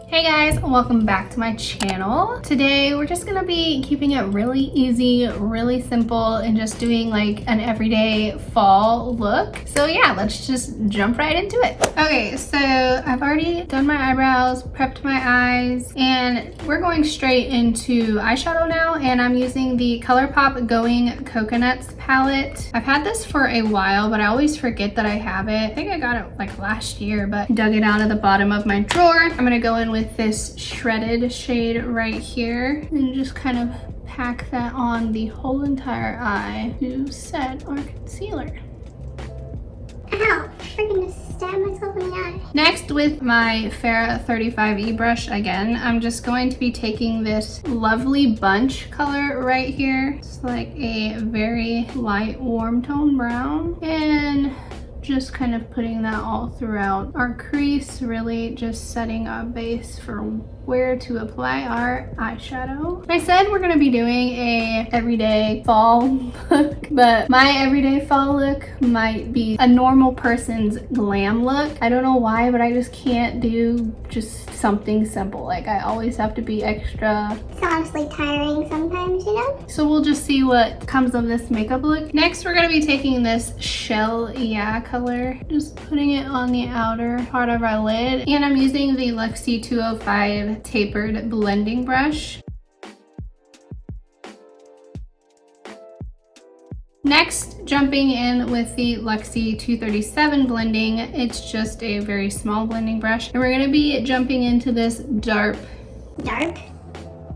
Hey guys, welcome back to my channel. Today we're just gonna be keeping it really easy, really simple, and just doing like an everyday fall look. So yeah, let's just jump right into it. Okay, so I've already done my eyebrows, prepped my eyes, and we're going straight into eyeshadow now, and I'm using the ColourPop Going Coconuts palette. I've had this for a while, but I always forget that I have it. I think I got it like last year, but dug it out of the bottom of my drawer. I'm gonna go in with this shredded shade right here and just kind of pack that on the whole entire eye to set our concealer. Ow, freaking just stabbed myself in the eye. Next, with my Farrah 35E brush again, I'm just going to be taking this lovely bunch color right here. It's like a very light warm tone brown, and just kind of putting that all throughout our crease, really just setting a base for where to apply our eyeshadow. I said we're gonna be doing a everyday fall look, but my everyday fall look might be a normal person's glam look. I don't know why, but I just can't do just something simple. Like I always have to be extra. It's honestly tiring sometimes, you know? So we'll just see what comes of this makeup look. Next, we're gonna be taking this Shell Yeah color, just putting it on the outer part of our lid. And I'm using the Luxie 205 tapered blending brush. Next, jumping in with the Luxie 237 blending. It's just a very small blending brush. And we're gonna be jumping into this dark. Dark?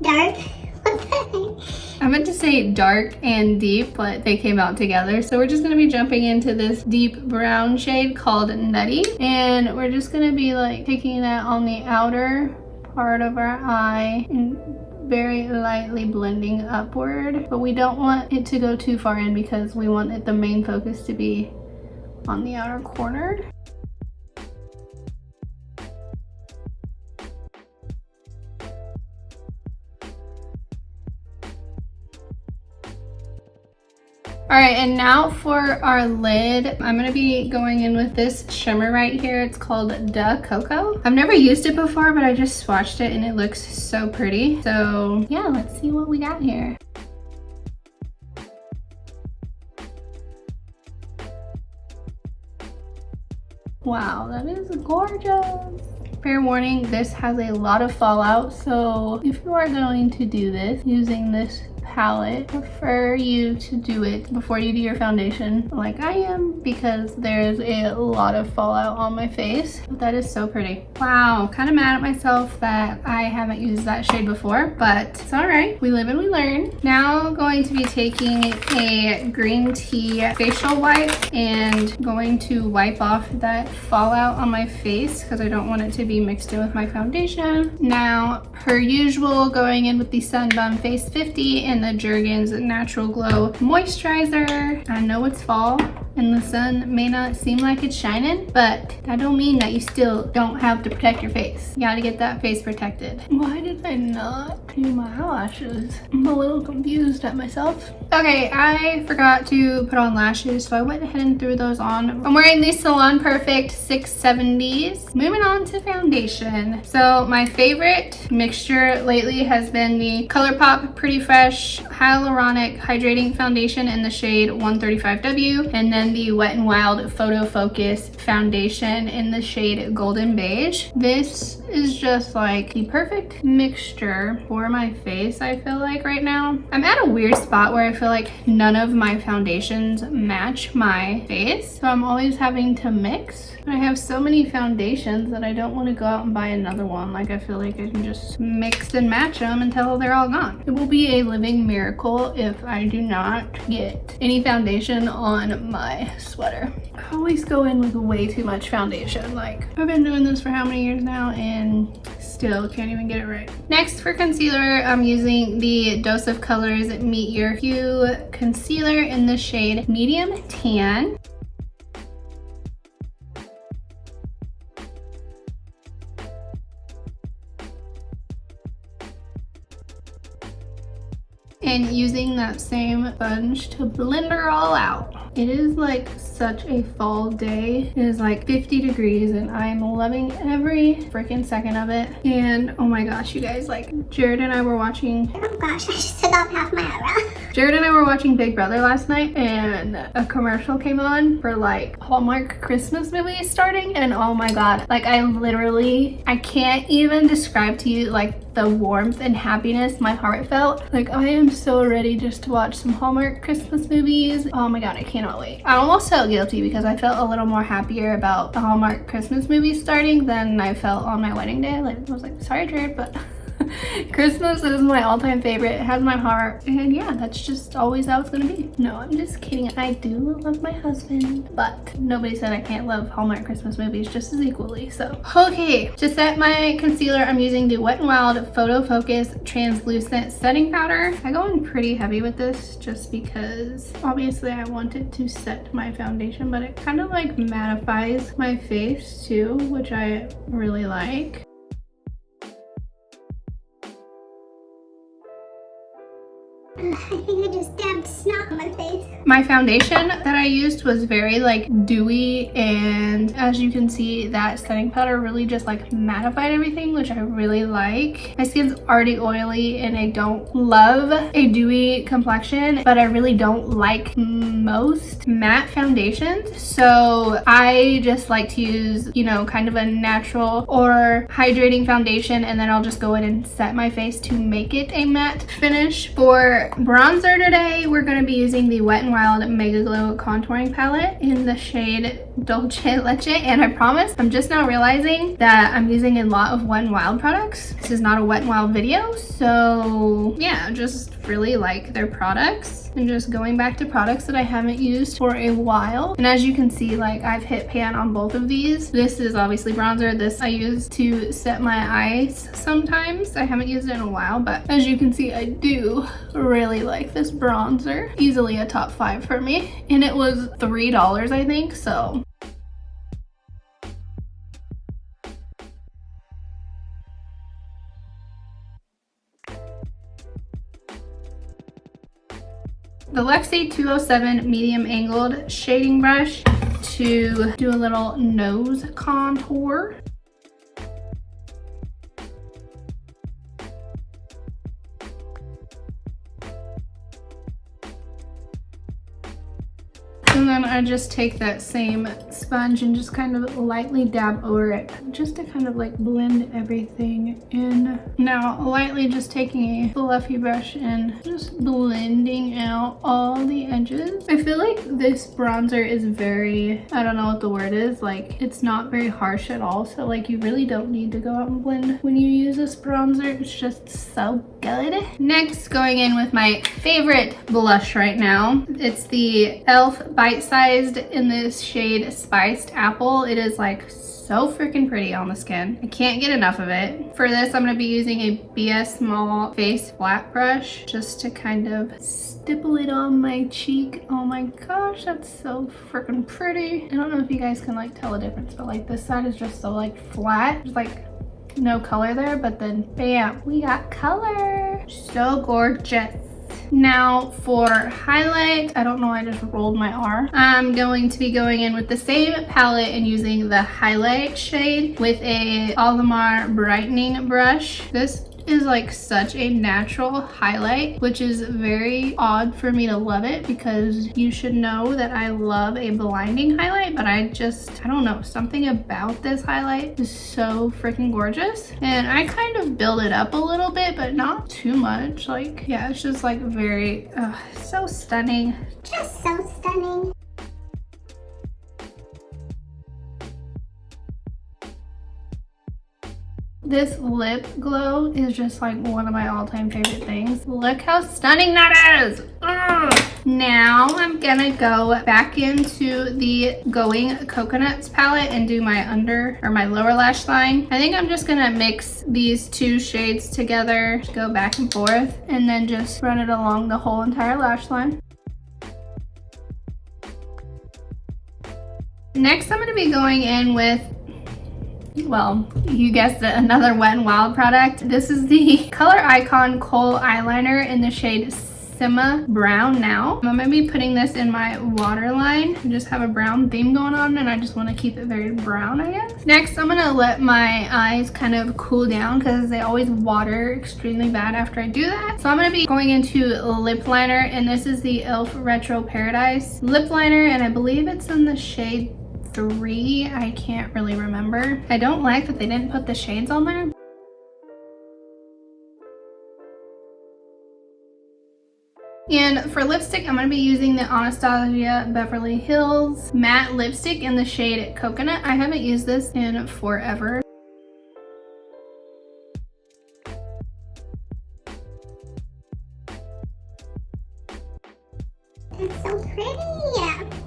What the heck? I meant to say dark and deep, but they came out together. So we're just gonna be jumping into this deep brown shade called Nutty. And we're just gonna be like taking that on the outer part of our eye and very lightly blending upward. But we don't want it to go too far in because we want the main focus to be on the outer corner. All right, and now for our lid, I'm gonna be going in with this shimmer right here. It's called Da Coco. I've never used it before, but I just swatched it and it looks so pretty. So yeah, let's see what we got here. Wow, that is gorgeous. Fair warning, this has a lot of fallout, so if you are going to do this using this palette, I prefer you to do it before you do your foundation like I am, because there's a lot of fallout on my face. But that is so pretty. Wow, kind of mad at myself that I haven't used that shade before, but it's all right. We live and we learn. Now going to be taking a green tea facial wipe and going to wipe off that fallout on my face because I don't want it to be mixed in with my foundation. Now, per usual, going in with the Sunbum Face 50 and the Jergens Natural Glow Moisturizer. I know it's fall and the sun may not seem like it's shining, but that don't mean that you still don't have to protect your face. You gotta get that face protected. Why did I not do my eyelashes? I'm a little confused at myself. Okay, I forgot to put on lashes, so I went ahead and threw those on. I'm wearing the Salon Perfect 670s. Moving on to foundation. So my favorite mixture lately has been the ColourPop Pretty Fresh Hyaluronic Hydrating Foundation in the shade 135W, and then the Wet n Wild Photo Focus Foundation in the shade Golden Beige. This is just like the perfect mixture for my face, I feel like right now. I'm at a weird spot where I feel like none of my foundations match my face, so I'm always having to mix. I have so many foundations that I don't want to go out and buy another one. Like I feel like I can just mix and match them until they're all gone. It will be a living miracle if I do not get any foundation on my sweater. I always go in with way too much foundation. Like I've been doing this for how many years now and still can't even get it right. Next, for concealer, I'm using the Dose of Colors Meet Your Hue concealer in the shade Medium Tan. and using that same sponge to blend her all out. It is like such a fall day. It is like 50 degrees and I'm loving every freaking second of it. And oh my gosh, you guys, like Jared and I were watching, Oh gosh, I just took off half my eyebrow. Jared and I were watching Big Brother last night and a commercial came on for like Hallmark Christmas movies starting, and oh my god, like I can't even describe to you like the warmth and happiness my heart felt. Like I am so ready just to watch some Hallmark Christmas movies. Oh my god, I cannot wait. I almost felt guilty because I felt a little more happier about the Hallmark Christmas movies starting than I felt on my wedding day. Like I was like, sorry Jared, but Christmas is my all-time favorite. It has my heart, and yeah, that's just always how it's gonna be. No, I'm just kidding. I do love my husband, but nobody said I can't love Hallmark Christmas movies just as equally. So okay, to set my concealer, I'm using the Wet n Wild Photo Focus Translucent Setting Powder. I go in pretty heavy with this just because obviously I want it to set my foundation, but it kind of like mattifies my face too, which I really like. I think I just dabbed snot on my face. My foundation that I used was very like dewy, and as you can see, that setting powder really just like mattified everything, which I really like. My skin's already oily and I don't love a dewy complexion, but I really don't like most matte foundations, so I just like to use, you know, kind of a natural or hydrating foundation, and then I'll just go in and set my face to make it a matte finish. For bronzer today, we're going to be using the Wet n Wild Mega Glow Contouring Palette in the shade Dolce Leche, and I promise I'm just now realizing that I'm using a lot of Wet n Wild products. This is not a Wet n Wild video, so yeah, just really like their products and just going back to products that I haven't used for a while. And as you can see, like I've hit pan on both of these. This is obviously bronzer. This I use to set my eyes sometimes. I haven't used it in a while, but as you can see, I do really like this bronzer. Easily a top 5 for me, and it was $3 I think, so the Lexi 207 medium angled shading brush to do a little nose contour. And then I just take that same sponge and just kind of lightly dab over it just to kind of like blend everything in. Now lightly just taking a fluffy brush and just blending out all the edges. I feel like this bronzer is very, I don't know what the word is, like it's not very harsh at all, so like you really don't need to go out and blend when you use this bronzer. It's just so good. Next, going in with my favorite blush right now. It's the e.l.f. Bite-Sized in this shade Spiced Apple. It is like so freaking pretty on the skin. I can't get enough of it. For this, I'm going to be using a BS Small Face Flat Brush just to kind of stipple it on my cheek. Oh my gosh, that's so freaking pretty. I don't know if you guys can like tell the difference, but like this side is just so like flat. There's like no color there, but then bam, we got color. So gorgeous. Now for highlight, I don't know, I just rolled my R. I'm going to be going in with the same palette and using the highlight shade with a Alamar brightening brush. This is like such a natural highlight, which is very odd for me to love it because you should know that I love a blinding highlight, but I don't know, something about this highlight is so freaking gorgeous. And I kind of build it up a little bit, but not too much. Like, yeah, it's just like very, so stunning. Just so stunning. This lip glow is just like one of my all-time favorite things. Look how stunning that is. Ugh. Now I'm gonna go back into the Going Coconuts palette and do my my lower lash line. I think I'm just gonna mix these two shades together, go back and forth, and then just run it along the whole entire lash line. Next, I'm gonna be going in with, well, you guessed it, another Wet n Wild product. This is the Color Icon Kohl eyeliner in the shade Sima Brown Now. I'm gonna be putting this in my waterline. I just have a brown theme going on and I just want to keep it very brown, I guess. Next, I'm gonna let my eyes kind of cool down because they always water extremely bad after I do that. So I'm gonna be going into lip liner, and this is the e.l.f. Retro Paradise lip liner, and I believe it's in the shade 3. I can't really remember. I don't like that they didn't put the shades on there. And for lipstick, I'm going to be using the Anastasia Beverly Hills matte lipstick in the shade Coconut. I haven't used this in forever. It's so pretty.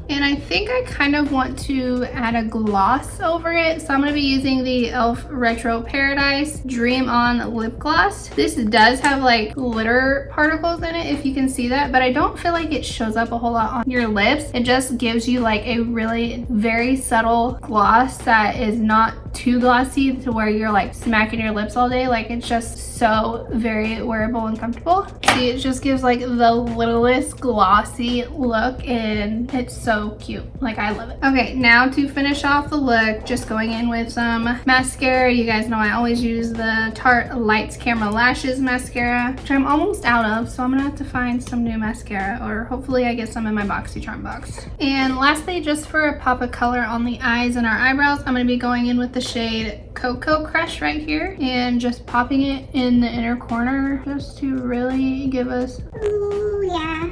And I think I kind of want to add a gloss over it. So I'm going to be using the e.l.f. Retro Paradise Dream On Lip Gloss. This does have like glitter particles in it, if you can see that, but I don't feel like it shows up a whole lot on your lips. It just gives you like a really very subtle gloss that is not too glossy to where you're like smacking your lips all day. Like, it's just so very wearable and comfortable. See, it just gives like the littlest glossy look, and it's so cute. Like, I love it. Okay, now to finish off the look, just going in with some mascara. You guys know I always use the Tarte Lights Camera Lashes mascara, which I'm almost out of, so I'm gonna have to find some new mascara, or hopefully I get some in my BoxyCharm box. And lastly, just for a pop of color on the eyes and our eyebrows, I'm gonna be going in with the shade Cocoa Crush right here and just popping it in the inner corner just to really give us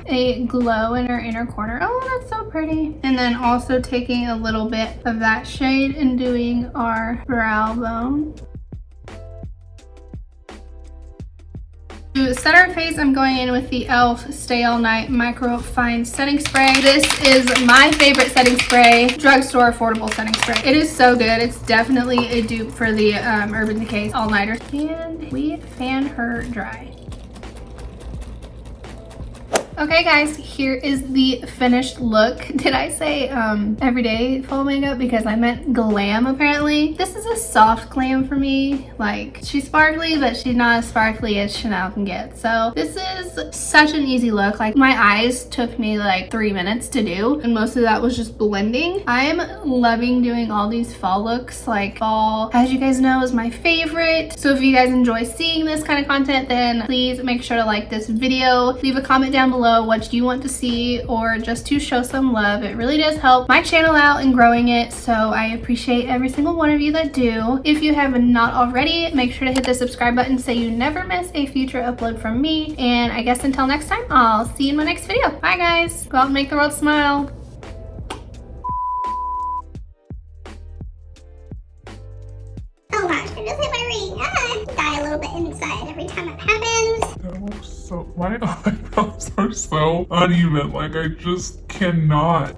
a glow in our inner corner. Oh, that's so pretty. And then also taking a little bit of that shade and doing our brow bone. To set our face, I'm going in with the e.l.f. Stay All Night Micro Fine Setting Spray. This is my favorite setting spray, drugstore affordable setting spray. It is so good. It's definitely a dupe for the Urban Decay All Nighter. And we fan her dry. Okay guys, here is the finished look. Did I say everyday full makeup? Because I meant glam apparently. This is a soft glam for me. Like, she's sparkly, but she's not as sparkly as Shanelle can get. So this is such an easy look. Like, my eyes took me like 3 minutes to do, and most of that was just blending. I am loving doing all these fall looks. Like, fall, as you guys know, is my favorite. So if you guys enjoy seeing this kind of content, then please make sure to like this video. Leave a comment down below what you want to see, or just to show some love. It really does help my channel out and growing it, so I appreciate every single one of you that do. If you have not already, make sure to hit the subscribe button so you never miss a future upload from me. And I guess until next time, I'll see you in my next video. Bye guys. Go out and make the world smile. Oh gosh, I just hit my ring. I die a little bit inside every time it happens. That looks so, my eyebrows are so uneven, like I just cannot.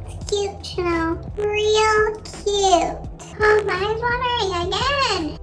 It's cute, Shanelle. Real cute. Oh, my eyes watering again.